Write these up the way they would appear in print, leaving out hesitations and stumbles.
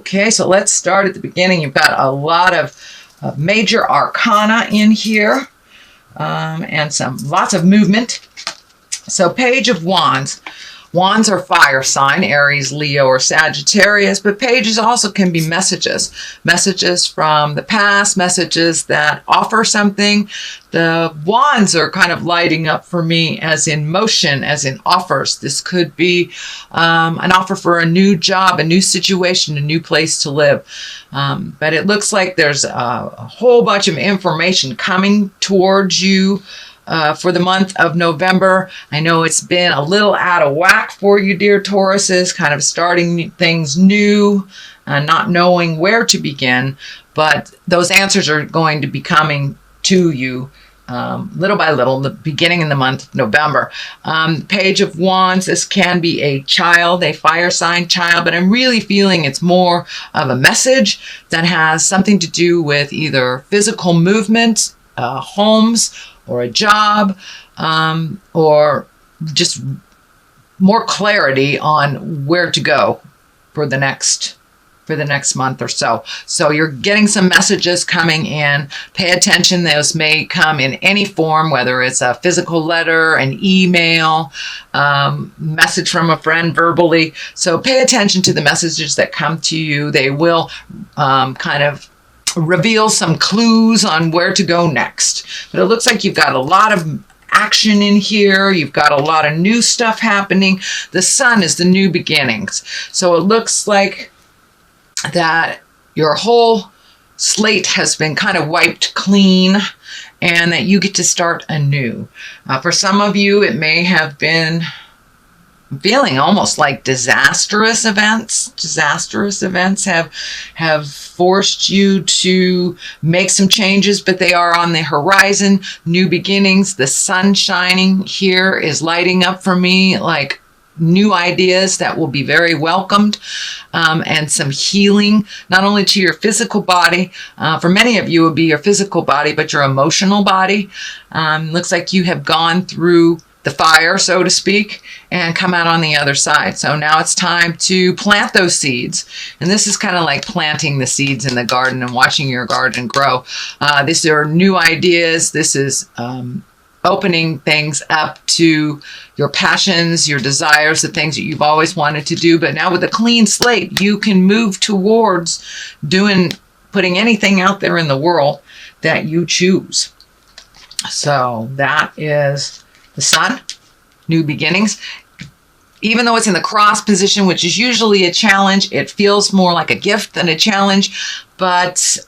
Okay, so let's start at the beginning. You've got a lot of major arcana in here and lots of movement. So Page of Wands. Wands are fire sign, Aries, Leo, or Sagittarius, but pages also can be messages. Messages from the past, messages that offer something. The wands are kind of lighting up for me as in motion, as in offers. This could be an offer for a new job, a new situation, a new place to live. But it looks like there's a whole bunch of information coming towards you for the month of November. I know it's been a little out of whack for you, dear Tauruses, kind of starting things new and not knowing where to begin, but those answers are going to be coming to you little by little, the beginning in the month of November. Page of Wands, this can be a child, a fire sign child, but I'm really feeling it's more of a message that has something to do with either physical movement, homes, or a job, or just more clarity on where to go for the next month or so. So you're getting some messages coming in. Pay attention. Those may come in any form, whether it's a physical letter, an email, message from a friend verbally. So pay attention to the messages that come to you. They will kind of reveal some clues on where to go next. But it looks like you've got a lot of action in here. You've got a lot of new stuff happening. The sun is the new beginnings. So it looks like that your whole slate has been kind of wiped clean and that you get to start anew. For some of you, it may have been feeling almost like disastrous events. Disastrous events have forced you to make some changes, but they are on the horizon. New beginnings. The sun shining here is lighting up for me like new ideas that will be very welcomed, and some healing, not only to your physical body. For many of you, it would be your physical body, but your emotional body. Looks like you have gone through the fire, so to speak, and come out on the other side. So now it's time to plant those seeds. And this is kind of like planting the seeds in the garden and watching your garden grow. These are new ideas. This is opening things up to your passions, your desires, the things that you've always wanted to do. But now with a clean slate, you can move towards putting anything out there in the world that you choose. So that is the sun, new beginnings. Even though it's in the cross position, which is usually a challenge, it feels more like a gift than a challenge. But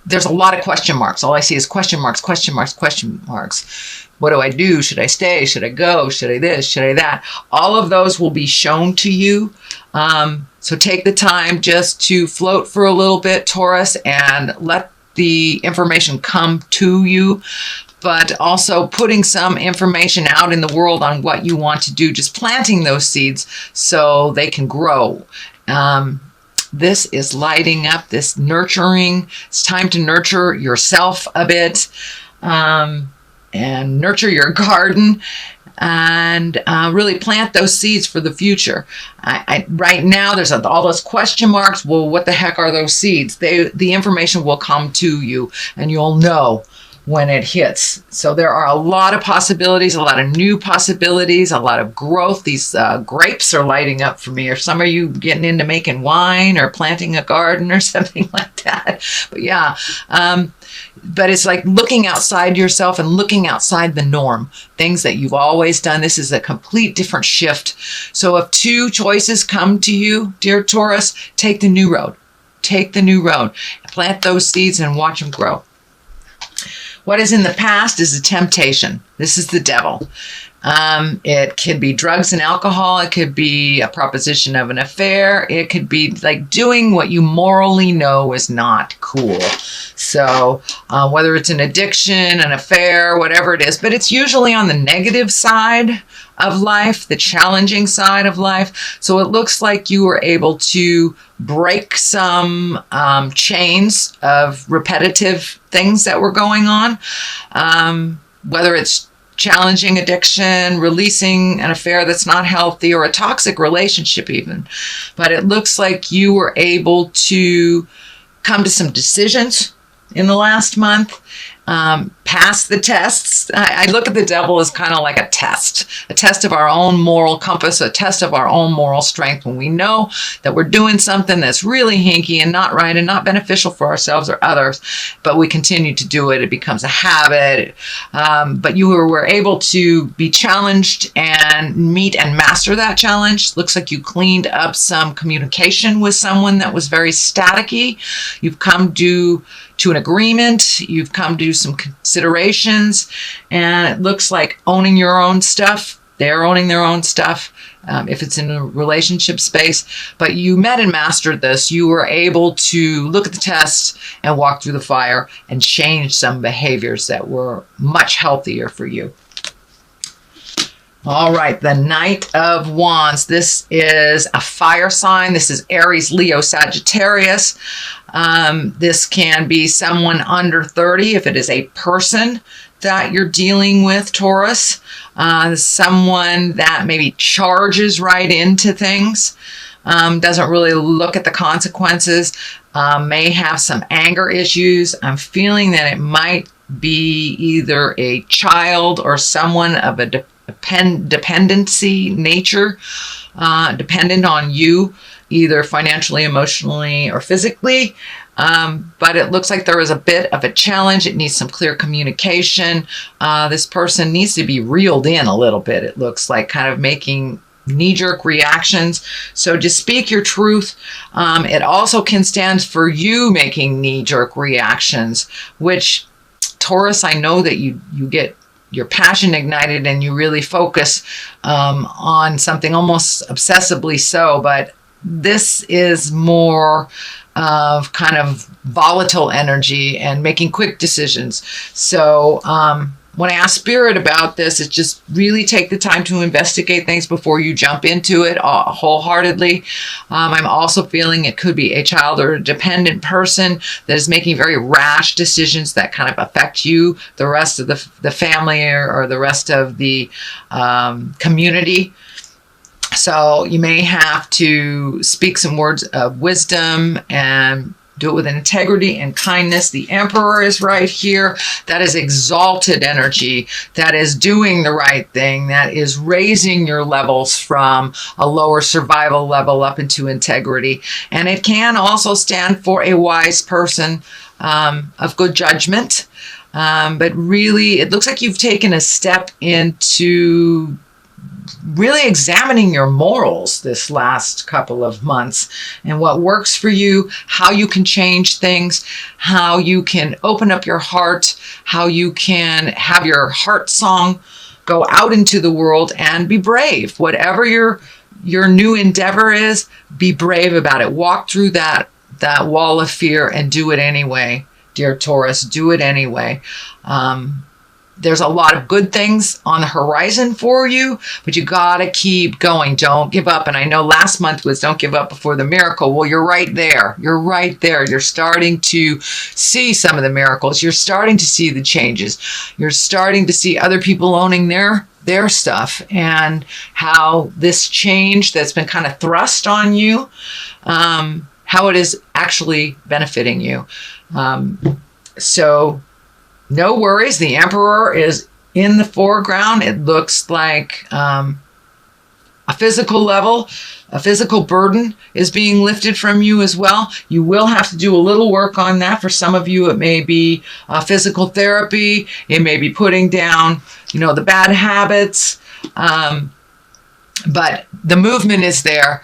there's a lot of question marks. All I see is question marks, question marks, question marks. What do I do? Should I stay? Should I go? Should I this? Should I that? All of those will be shown to you. So take the time just to float for a little bit, Taurus, and let the information come to you, but also putting some information out in the world on what you want to do, just planting those seeds so they can grow. This is lighting up, this nurturing. It's time to nurture yourself a bit, and nurture your garden, and really plant those seeds for the future. Right now, there's all those question marks. Well, what the heck are those seeds? The information will come to you, and you'll know when it hits. So there are a lot of possibilities, a lot of new possibilities, a lot of growth. These grapes are lighting up for me. Or some of you getting into making wine or planting a garden or something like that. But yeah, but it's like looking outside yourself and looking outside the norm. Things that you've always done. This is a complete different shift. So if two choices come to you, dear Taurus, take the new road. Take the new road. Plant those seeds and watch them grow. What is in the past is a temptation. This is the devil. It could be drugs and alcohol. It could be a proposition of an affair. It could be like doing what you morally know is not cool. So whether it's an addiction, an affair, whatever it is, but it's usually on the negative side of life, the challenging side of life. So it looks like you were able to break some chains of repetitive things that were going on, whether it's challenging addiction, releasing an affair that's not healthy, or a toxic relationship even. But it looks like you were able to come to some decisions in the last month, pass the tests. I look at the devil as kind of like a test of our own moral compass, a test of our own moral strength. When we know that we're doing something that's really hinky and not right and not beneficial for ourselves or others, but we continue to do it, it becomes a habit. But you were able to be challenged and meet and master that challenge. Looks like you cleaned up some communication with someone that was very staticky. You've come to an agreement. You've come to some considerations, and it looks like owning your own stuff. They're owning their own stuff, if it's in a relationship space. But you met and mastered this. You were able to look at the test and walk through the fire and change some behaviors that were much healthier for you. All right, the Knight of Wands. This is a fire sign. This is Aries, Leo, Sagittarius. This can be someone under 30 if it is a person that you're dealing with, Taurus. Someone that maybe charges right into things, doesn't really look at the consequences, may have some anger issues. I'm feeling that it might be either a child or someone of a dependency nature, dependent on you, either financially, emotionally, or physically. But it looks like there is a bit of a challenge. It needs some clear communication. This person needs to be reeled in a little bit. It looks like kind of making knee-jerk reactions. So just speak your truth. It also can stand for you making knee-jerk reactions, which, Taurus, I know that you get your passion ignited and you really focus on something almost obsessively so, but this is more of kind of volatile energy and making quick decisions. So when I ask Spirit about this, it's just really take the time to investigate things before you jump into it wholeheartedly. I'm also feeling it could be a child or a dependent person that is making very rash decisions that kind of affect you, the rest of the family, or the rest of the community. So you may have to speak some words of wisdom and do it with integrity and kindness. The Emperor is right here. That is exalted energy. That is doing the right thing. That is raising your levels from a lower survival level up into integrity. And it can also stand for a wise person of good judgment. But really, it looks like you've taken a step into really examining your morals this last couple of months and what works for you, how you can change things, how you can open up your heart, how you can have your heart song go out into the world and be brave. Whatever your new endeavor is, be brave about it. Walk through that wall of fear and do it anyway, dear Taurus. Do it anyway. There's a lot of good things on the horizon for you, but you gotta keep going. Don't give up. And I know last month was don't give up before the miracle. Well, you're right there. You're right there. You're starting to see some of the miracles. You're starting to see the changes. You're starting to see other people owning their stuff, and how this change that's been kind of thrust on you, how it is actually benefiting you. So no worries. The Emperor is in the foreground. It looks like a physical level, a physical burden is being lifted from you as well. You will have to do a little work on that. For some of you, it may be physical therapy. It may be putting down, the bad habits. But the movement is there.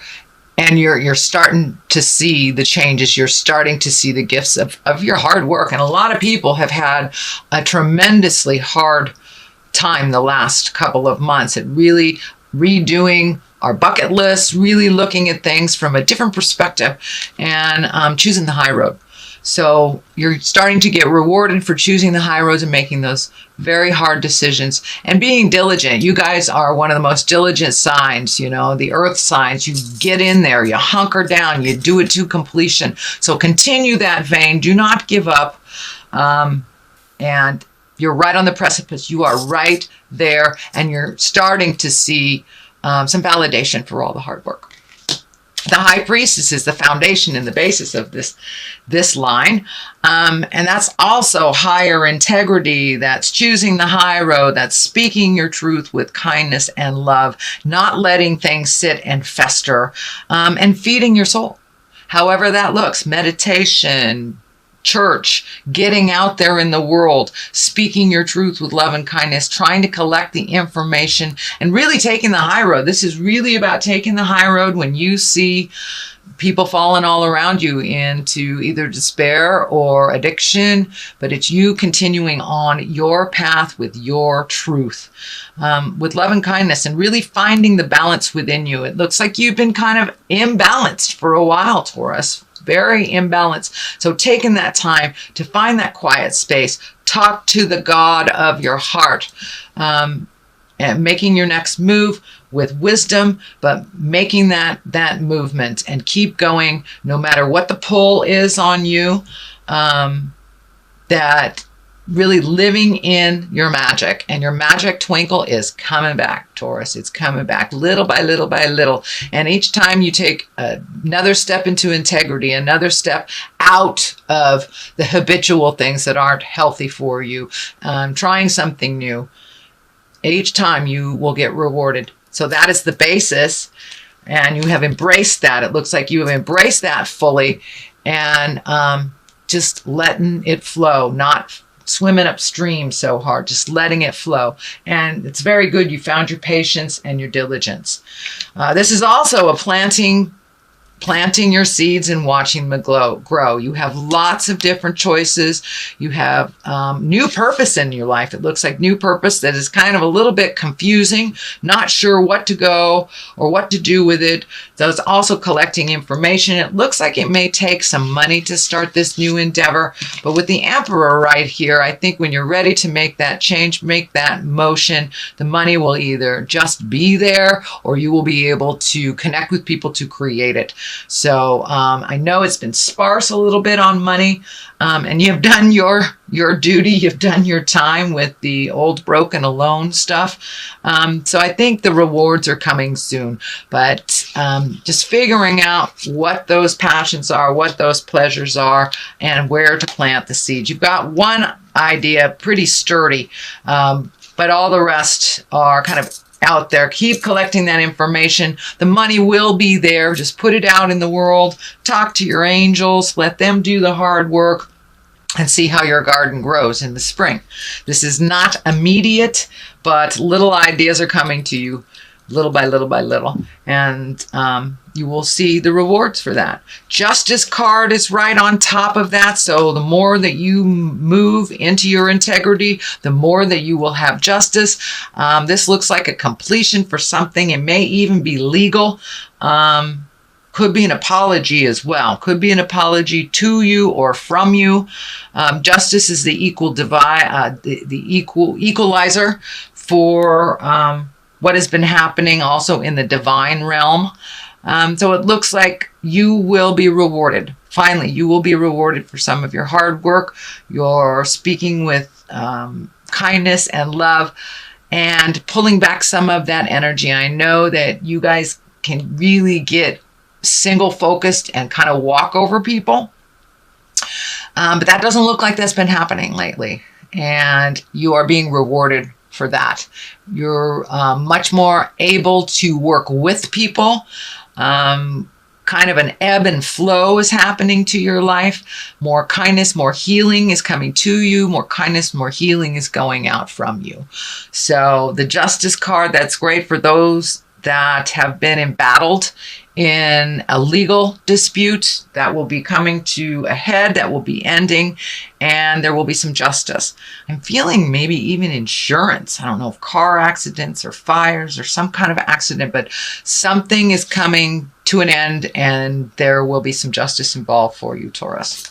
And you're starting to see the changes. You're starting to see the gifts of your hard work. And a lot of people have had a tremendously hard time the last couple of months at really redoing our bucket list, really looking at things from a different perspective, and choosing the high road. So you're starting to get rewarded for choosing the high roads and making those very hard decisions and being diligent. You guys are one of the most diligent signs, the earth signs. You get in there, you hunker down, you do it to completion. So continue that vein. Do not give up. And You're right on the precipice. You are right there, and you're starting to see some validation for all the hard work. The high priestess is the foundation and the basis of this line. And that's also higher integrity. That's choosing the high road. That's speaking your truth with kindness and love, not letting things sit and fester, and feeding your soul. However that looks, meditation, church, getting out there in the world, speaking your truth with love and kindness, trying to collect the information, and really taking the high road. This is really about taking the high road when you see people falling all around you into either despair or addiction, but it's you continuing on your path with your truth, with love and kindness, and really finding the balance within you. It looks like you've been kind of imbalanced for a while, Taurus. Very imbalanced. So taking that time to find that quiet space, talk to the God of your heart, and making your next move with wisdom, but making that movement and keep going no matter what the pull is on you, that really living in your magic, and your magic twinkle is coming back, Taurus. It's coming back little by little by little. And each time you take another step into integrity, another step out of the habitual things that aren't healthy for you, trying something new, each time you will get rewarded. So that is the basis, and you have embraced that. It looks like you have embraced that fully, and just letting it flow, not swimming upstream so hard, just letting it flow. And it's very good. You found your patience and your diligence. This is also a planting your seeds and watching them grow. You have lots of different choices. You have new purpose in your life. It looks like new purpose that is kind of a little bit confusing, not sure what to go or what to do with it. So it's also collecting information. It looks like it may take some money to start this new endeavor, but with the Emperor right here, I think when you're ready to make that change, make that motion, the money will either just be there, or you will be able to connect with people to create it. So I know it's been sparse a little bit on money, and you've done your duty. You've done your time with the old broken alone stuff. So I think the rewards are coming soon, but just figuring out what those passions are, what those pleasures are, and where to plant the seeds. You've got one idea, pretty sturdy, but all the rest are kind of out there. Keep collecting that information. The money will be there. Just put it out in the world. Talk to your angels. Let them do the hard work, and see how your garden grows in the spring. This is not immediate, but little ideas are coming to you little by little by little, and you will see the rewards for that. Justice card is right on top of that, so the more that you move into your integrity, the more that you will have justice. This looks like a completion for something. It may even be legal. Could be an apology as well. Could be an apology to you or from you. Justice is the equalizer for what has been happening also in the divine realm. So it looks like you will be rewarded. Finally, you will be rewarded for some of your hard work, your speaking with kindness and love, and pulling back some of that energy. I know that you guys can really get single focused and kind of walk over people. But that doesn't look like that's been happening lately. And you are being rewarded for that. You're much more able to work with people. Kind of an ebb and flow is happening to your life. More kindness, more healing is coming to you. More kindness, more healing is going out from you. So the Justice card, that's great for those that have been embattled in a legal dispute that will be coming to a head, that will be ending, and there will be some justice. I'm feeling maybe even insurance. I don't know if car accidents or fires or some kind of accident, but something is coming to an end, and there will be some justice involved for you, Taurus.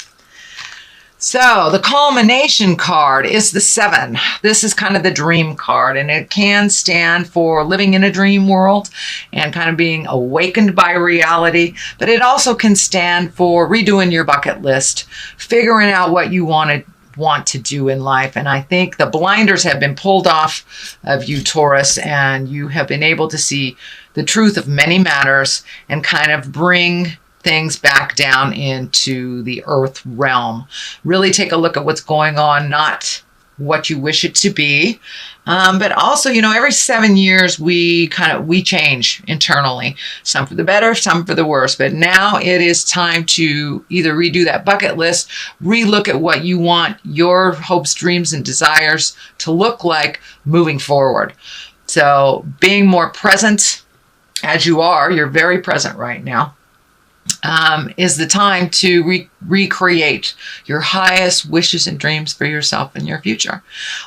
So the culmination card is the 7. This is kind of the dream card, and it can stand for living in a dream world and kind of being awakened by reality, but it also can stand for redoing your bucket list, figuring out what you want want to do in life. And I think the blinders have been pulled off of you, Taurus, and you have been able to see the truth of many matters and kind of bring things back down into the earth realm. Really take a look at what's going on, not what you wish it to be. But also, every 7 years we change internally, some for the better, some for the worse. But now it is time to either redo that bucket list, relook at what you want your hopes, dreams, and desires to look like moving forward. So being more present as you're very present right now, is the time to recreate your highest wishes and dreams for yourself and your future.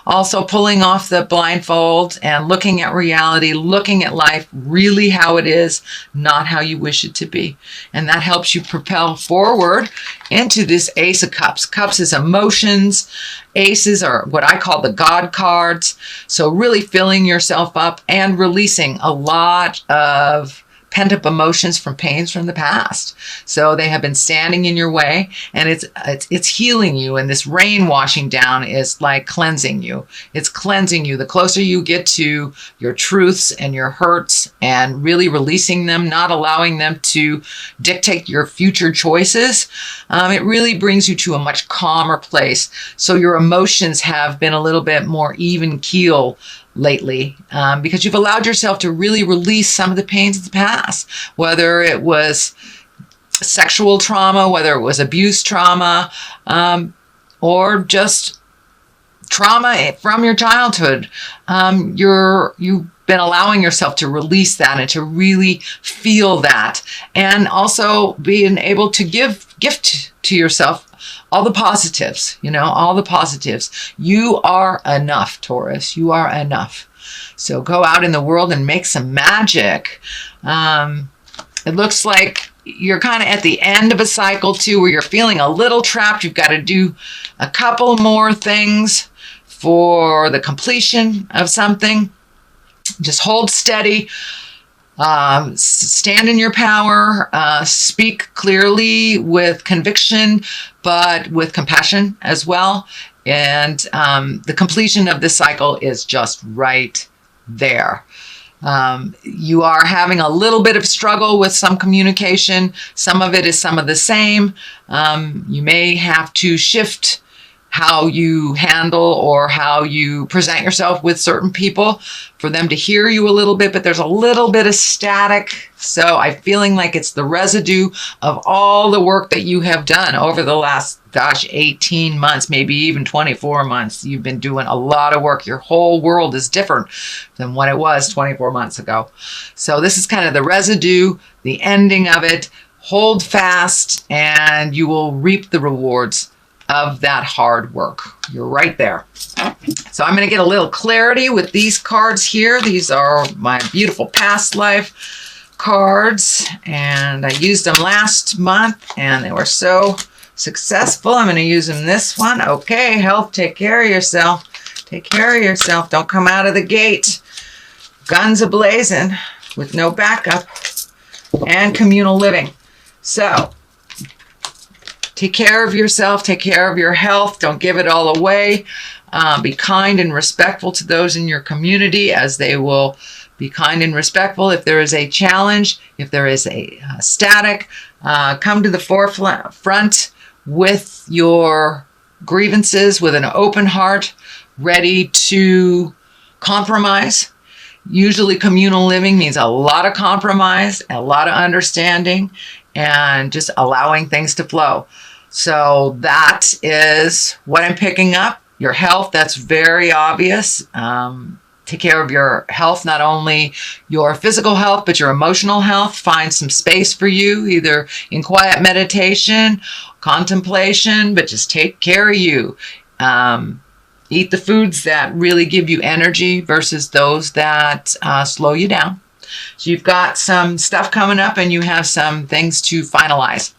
Also pulling off the blindfold and looking at reality, looking at life really how it is, not how you wish it to be. And that helps you propel forward into this Ace of Cups. Cups is emotions. Aces are what I call the God cards. So really filling yourself up and releasing a lot of pent-up emotions from pains from the past. So they have been standing in your way, and it's healing you, and this rain washing down is like cleansing you. It's cleansing you. The closer you get to your truths and your hurts and really releasing them, not allowing them to dictate your future choices, it really brings you to a much calmer place. So your emotions have been a little bit more even keel lately, because you've allowed yourself to really release some of the pains of the past, whether it was sexual trauma, whether it was abuse trauma, or just trauma from your childhood. You've been allowing yourself to release that and to really feel that, and also being able to gift to yourself all the positives, all the positives. You are enough, Taurus. You are enough. So go out in the world and make some magic. It looks like you're kind of at the end of a cycle too, where you're feeling a little trapped. You've got to do a couple more things for the completion of something. Just hold steady. Stand in your power, speak clearly with conviction, but with compassion as well. And the completion of this cycle is just right there. You are having a little bit of struggle with some communication. Some of it is some of the same. You may have to shift how you handle or how you present yourself with certain people for them to hear you a little bit, but there's a little bit of static. So I'm feeling like it's the residue of all the work that you have done over the last, 18 months, maybe even 24 months. You've been doing a lot of work. Your whole world is different than what it was 24 months ago. So this is kind of the residue, the ending of it. Hold fast and you will reap the rewards of that hard work. You're right there. So I'm going to get a little clarity with these cards here. These are my beautiful past life cards, and I used them last month and they were so successful. I'm going to use them this one. Okay, health, take care of yourself. Take care of yourself. Don't come out of the gate guns a-blazing with no backup. And communal living. So take care of yourself, take care of your health, don't give it all away. Be kind and respectful to those in your community, as they will be kind and respectful. If there is a challenge, if there is a static, come to the forefront with your grievances with an open heart, ready to compromise. Usually communal living means a lot of compromise, a lot of understanding, and just allowing things to flow. So that is what I'm picking up. Your health, that's very obvious. Take care of your health, not only your physical health, but your emotional health. Find some space for you, either in quiet meditation, contemplation, but just take care of you. Eat the foods that really give you energy versus those that slow you down. So you've got some stuff coming up and you have some things to finalize.